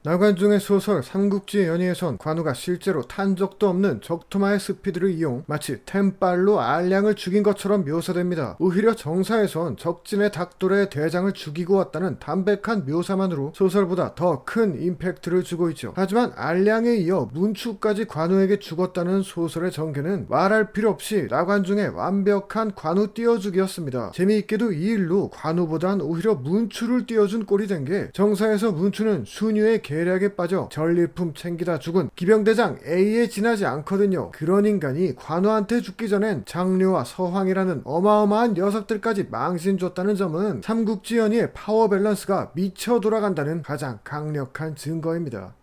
나관중의 소설 삼국지 연의에선 관우가 실제로 탄 적도 없는 적토마의 스피드를 이용 마치 템빨로 알량을 죽인 것처럼 묘사됩니다. 오히려 정사에선 적진의 닭돌의 대장을 죽이고 왔다는 담백한 묘사만으로 소설보다 더 큰 임팩트를 주고 있죠. 하지만 알량에 이어 문추까지 관우에게 죽었다는 소설의 전개는 말할 필요 없이 나관중의 완벽한 관우 띄워주기였습니다. 재미있게도 이 일로 관우보단 오히려 문추를 띄워준 꼴이 된 게 정사에서 문추는 순유의 계략에 빠져 전리품 챙기다 죽은 기병대장 A에 지나지 않거든요. 그런 인간이 관우한테 죽기 전엔 장료와 서황이라는 어마어마한 녀석들까지 망신 줬다는 점은 삼국지 연의의 파워 밸런스가 미쳐 돌아간다는 가장 강력한 증거입니다.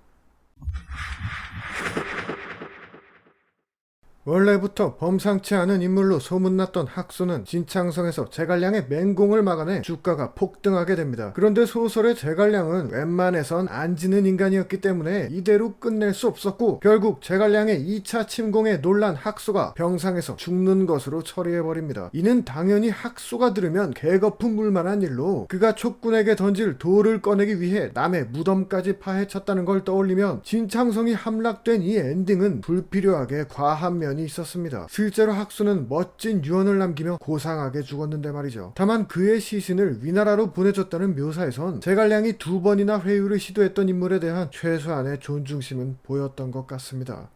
원래부터 범상치 않은 인물로 소문났던 학소는 진창성에서 제갈량의 맹공을 막아내 주가가 폭등하게 됩니다. 그런데 소설의 제갈량은 웬만해선 안 지는 인간이었기 때문에 이대로 끝낼 수 없었고 결국 제갈량의 2차 침공에 놀란 학소가 병상에서 죽는 것으로 처리해버립니다. 이는 당연히 학소가 들으면 개거품 물만한 일로 그가 촉군에게 던질 돌을 꺼내기 위해 남의 무덤까지 파헤쳤다는 걸 떠올리면 진창성이 함락된 이 엔딩은 불필요하게 과한 면이 있었습니다. 실제로 학수는 멋진 유언을 남기며 고상하게 죽었는데 말이죠. 다만 그의 시신을 위나라로 보내줬다는 묘사에선 제갈량이 2번이나 회유를 시도했던 인물에 대한 최소한의 존중심은 보였던 것 같습니다.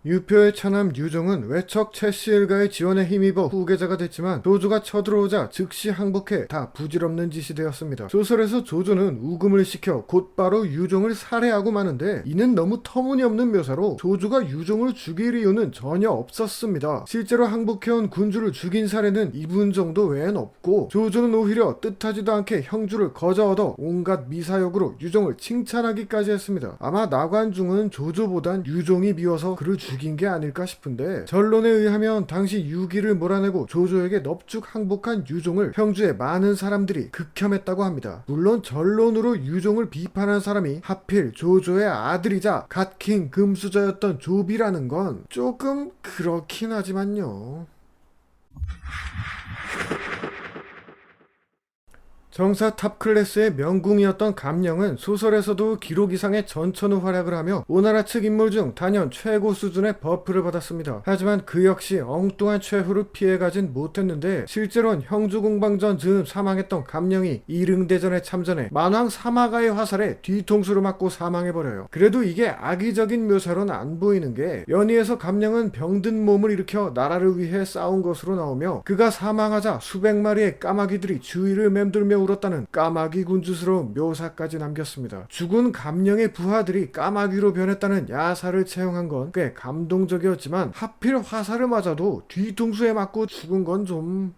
유표의 차남 유종은 외척 최씨일가의 지원에 힘입어 후계자가 됐지만 조조가 쳐들어오자 즉시 항복해 다 부질없는 짓이 되었습니다. 소설에서 조조는 우금을 시켜 곧바로 유종을 살해하고 마는데 이는 너무 터무니없는 묘사로 조조가 유종을 죽일 이유는 전혀 없었습니다. 실제로 항복해온 군주를 죽인 사례는 이분 정도 외엔 없고 조조는 오히려 뜻하지도 않게 형주를 거저 얻어 온갖 미사역으로 유종을 칭찬하기까지 했습니다. 아마 나관중은 조조보단 유종이 미워서 그를 죽인 게 아닐까 싶은데 전론에 의하면 당시 유기를 몰아내고 조조에게 넙죽 항복한 유종을 형주의 많은 사람들이 극혐했다고 합니다. 물론 전론으로 유종을 비판한 사람이 하필 조조의 아들이자 갓킹 금수저였던 조비라는 건 조금 그렇긴 하지만요. 정사 탑클래스의 명궁이었던 감령은 소설에서도 기록 이상의 전천후 활약을 하며 오나라 측 인물 중 단연 최고 수준의 버프를 받았습니다. 하지만 그 역시 엉뚱한 최후를 피해가진 못했는데 실제로는 형주공방전 즈음 사망했던 감령이 이릉대전에 참전해 만왕 사마가의 화살에 뒤통수를 맞고 사망해버려요. 그래도 이게 악의적인 묘사로는 안 보이는 게 연의에서 감령은 병든 몸을 일으켜 나라를 위해 싸운 것으로 나오며 그가 사망하자 수백 마리의 까마귀들이 주위를 맴돌며 울었다는 까마귀 군주스러운 묘사까지 남겼습니다. 죽은 감령의 부하들이 까마귀로 변했다는 야사를 채용한 건 꽤 감동적이었지만 하필 화살을 맞아도 뒤통수에 맞고 죽은 건 좀...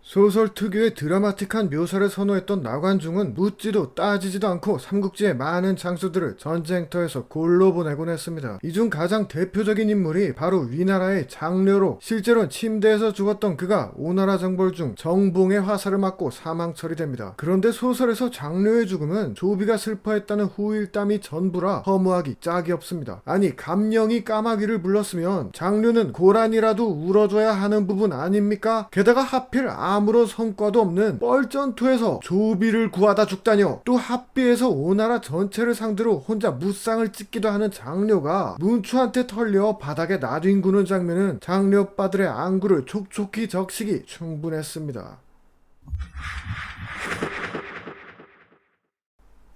소설 특유의 드라마틱한 묘사를 선호했던 나관중은 묻지도 따지지도 않고 삼국지의 많은 장수들을 전쟁터에서 골로 보내곤 했습니다. 이 중 가장 대표적인 인물이 바로 위나라의 장료로 실제로 침대에서 죽었던 그가 오나라 정벌 중 정봉의 화살을 맞고 사망 처리됩니다. 그런데 소설에서 장료의 죽음은 조비가 슬퍼했다는 후일담이 전부라 허무하기 짝이 없습니다. 아니 감령이 까마귀를 불렀으면 장료는 고란이라도 울어줘야 하는 부분 아닙니까? 게다가 하필 아무런 성과도 없는 뻘전투에서 조비를 구하다 죽다뇨. 또 합비에서 오나라 전체를 상대로 혼자 무쌍을 찍기도 하는 장료가 문추한테 털려 바닥에 나뒹구는 장면은 장료빠들의 안구를 촉촉히 적시기 충분했습니다.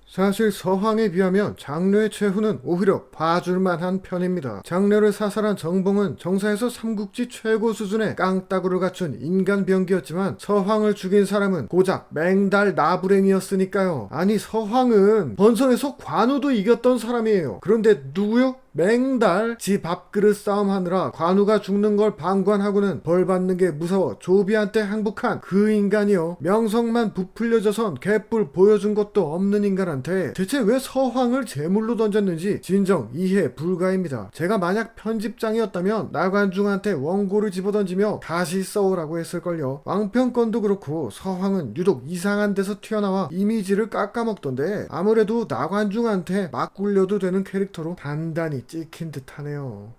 사실 서황에 비하면 장료의 최후는 오히려 봐줄만한 편입니다. 장료를 사살한 정봉은 정사에서 삼국지 최고 수준의 깡따구를 갖춘 인간병기였지만 서황을 죽인 사람은 고작 맹달 나부랭이였으니까요. 아니 서황은 번성에서 관우도 이겼던 사람이에요. 그런데 누구요? 맹달? 지 밥그릇 싸움하느라 관우가 죽는 걸 방관하고는 벌 받는 게 무서워 조비한테 항복한 그 인간이요. 명성만 부풀려져선 개뿔 보여준 것도 없는 인간한테 대체 왜 서황을 제물로 던졌는지 진정 이해 불가입니다. 제가 만약 편집장이었다면 나관중한테 원고를 집어던지며 다시 써오라고 했을걸요. 왕평권도 그렇고 서황은 유독 이상한 데서 튀어나와 이미지를 깎아먹던데 아무래도 나관중한테 막 굴려도 되는 캐릭터로 단단히 찍힌 듯 하네요.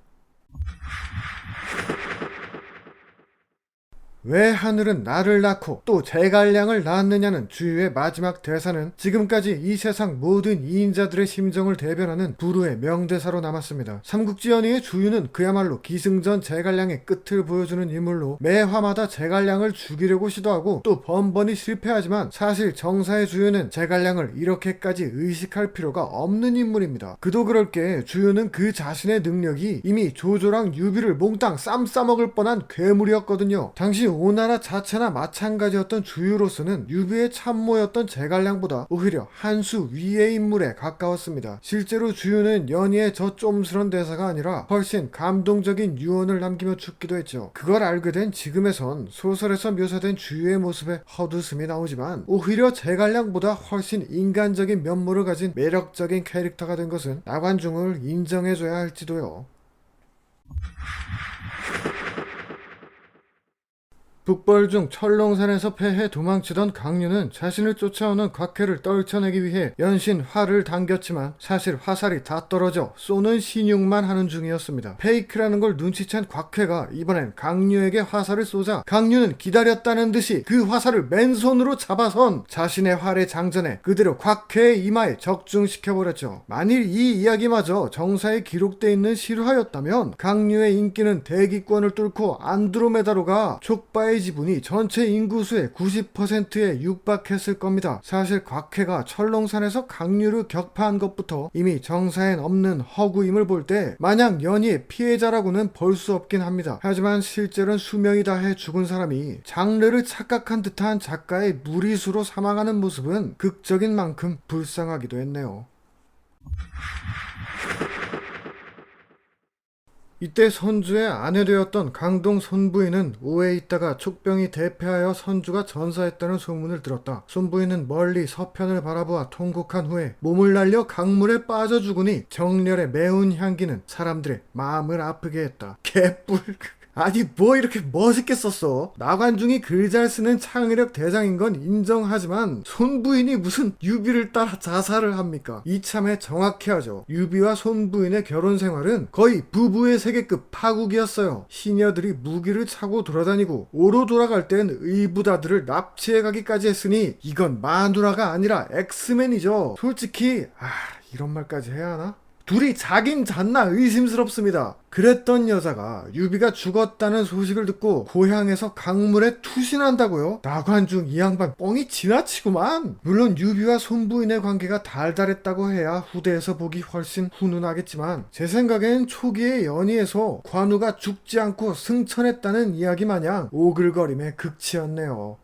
왜 하늘은 나를 낳고 또 제갈량을 낳았느냐는 주유의 마지막 대사는 지금까지 이 세상 모든 이인자들의 심정을 대변하는 불후의 명대사로 남았습니다. 삼국지 연의의 주유는 그야말로 기승전 제갈량의 끝을 보여주는 인물로 매 화마다 제갈량을 죽이려고 시도하고 또 번번이 실패하지만 사실 정사의 주유는 제갈량을 이렇게까지 의식할 필요가 없는 인물입니다. 그도 그럴 게 주유는 그 자신의 능력이 이미 조조랑 유비를 몽땅 쌈 싸먹을 뻔한 괴물이었거든요. 당시 오나라 자체나 마찬가지였던 주유로서는 유비의 참모였던 제갈량보다 오히려 한 수 위의 인물에 가까웠습니다. 실제로 주유는 연희의 저 좀스런 대사가 아니라 훨씬 감동적인 유언을 남기며 죽기도 했죠. 그걸 알게 된 지금에선 소설에서 묘사된 주유의 모습에 헛웃음이 나오지만 오히려 제갈량보다 훨씬 인간적인 면모를 가진 매력적인 캐릭터가 된 것은 나관중을 인정해줘야 할지도요. 북벌중 철롱산에서 패해 도망치던 강류는 자신을 쫓아오는 곽해를 떨쳐내기 위해 연신 활을 당겼지만 사실 화살이 다 떨어져 쏘는 신용만 하는 중이었습니다. 페이크라는 걸 눈치챈 곽해가 이번엔 강류에게 화살을 쏘자 강류는 기다렸다는 듯이 그 화살을 맨손으로 잡아선 자신의 활의 장전에 그대로 곽해의 이마에 적중시켜버렸죠. 만일 이 이야기마저 정사에 기록돼 있는 실화였다면 강류의 인기는 대기권을 뚫고 안드로메다로 가 촉바의 지분이 전체 인구수의 90%에 육박했을 겁니다. 사실 곽해가 철롱산에서 강류를 격파한 것부터 이미 정사엔 없는 허구임을 볼 때 마냥 연희의 피해자라고는 볼 수 없긴 합니다. 하지만 실제로는 수명이 다해 죽은 사람이 장르를 착각한 듯한 작가의 무리수로 사망하는 모습은 극적인 만큼 불쌍하기도 했네요. 이때 선주의 아내 되었던 강동 손부인은 오에 있다가 촉병이 대패하여 선주가 전사했다는 소문을 들었다. 손부인은 멀리 서편을 바라보아 통곡한 후에 몸을 날려 강물에 빠져 죽으니 정렬의 매운 향기는 사람들의 마음을 아프게 했다. 개뿔. 아니 뭐 이렇게 멋있게 썼어. 나관중이 글 잘 쓰는 창의력 대장인 건 인정하지만 손부인이 무슨 유비를 따라 자살을 합니까? 이참에 정확히 하죠. 유비와 손부인의 결혼 생활은 거의 부부의 세계급 파국이었어요. 시녀들이 무기를 차고 돌아다니고 오로 돌아갈 땐 의부다들을 납치해 가기까지 했으니 이건 마누라가 아니라 엑스맨이죠. 솔직히 이런 말까지 해야 하나? 둘이 자긴 잤나 의심스럽습니다. 그랬던 여자가 유비가 죽었다는 소식을 듣고 고향에서 강물에 투신한다고요? 나관중 이 양반 뻥이 지나치구만. 물론 유비와 손부인의 관계가 달달했다고 해야 후대에서 보기 훨씬 훈훈하겠지만 제 생각엔 초기의 연희에서 관우가 죽지 않고 승천했다는 이야기 마냥 오글거림의 극치였네요.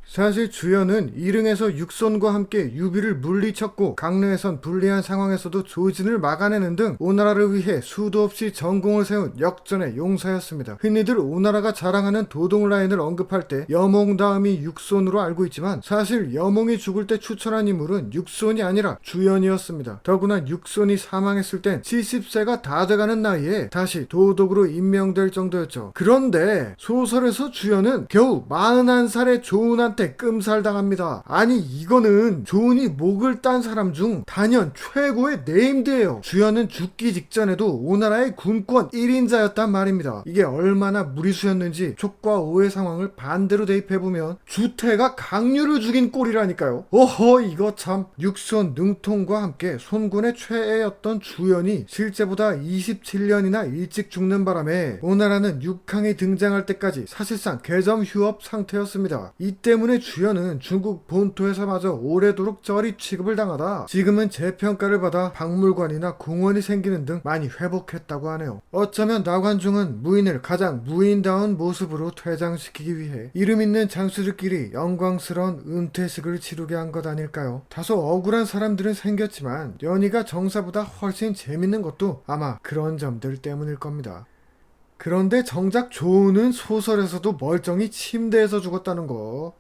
사실 주연은 일흥에서 육손과 함께 유비를 물리쳤고 강릉에선 불리한 상황에서도 조진을 막아내는 등 오나라를 위해 수도 없이 전공을 세운 역전의 용사였습니다. 흔히들 오나라가 자랑하는 도동 라인을 언급할 때 여몽 다음이 육손으로 알고 있지만 사실 여몽이 죽을 때 추천한 인물은 육손이 아니라 주연이었습니다. 더구나 육손이 사망했을 땐 70세가 다 돼가는 나이에 다시 도독으로 임명될 정도였죠. 그런데 소설에서 주연은 겨우 41살의 조은한테 끔살당합니다. 아니 이거는 조은이 목을 딴 사람 중 단연 최고의 네임드예요. 주연은 죽기 직전에도 오나라의 군권 1인자였단 말입니다. 이게 얼마나 무리수였는지 촉과 오의 상황을 반대로 대입해보면 주태가 강류를 죽인 꼴이라니까요. 어허 이거 참. 육손 능통과 함께 손군의 최애였던 주연이 실제보다 27년이나 일찍 죽는 바람에 오나라는 육항이 등장할 때까지 사실상 개점 휴업 상태였습니다. 이 때문에 주연은 중국 본토에서마저 오래도록 저리 취급을 당하다 지금은 재평가를 받아 박물관이나 공원이 생기는 등 많이 회복했다고 하네요. 어쩌면 나관중은 무인을 가장 무인다운 모습으로 퇴장시키기 위해 이름 있는 장수들끼리 영광스러운 은퇴식을 치르게 한 것 아닐까요? 다소 억울한 사람들은 생겼지만 연희가 정사보다 훨씬 재밌는 것도 아마 그런 점들 때문일 겁니다. 그런데 정작 조은은 소설에서도 멀쩡히 침대에서 죽었다는 거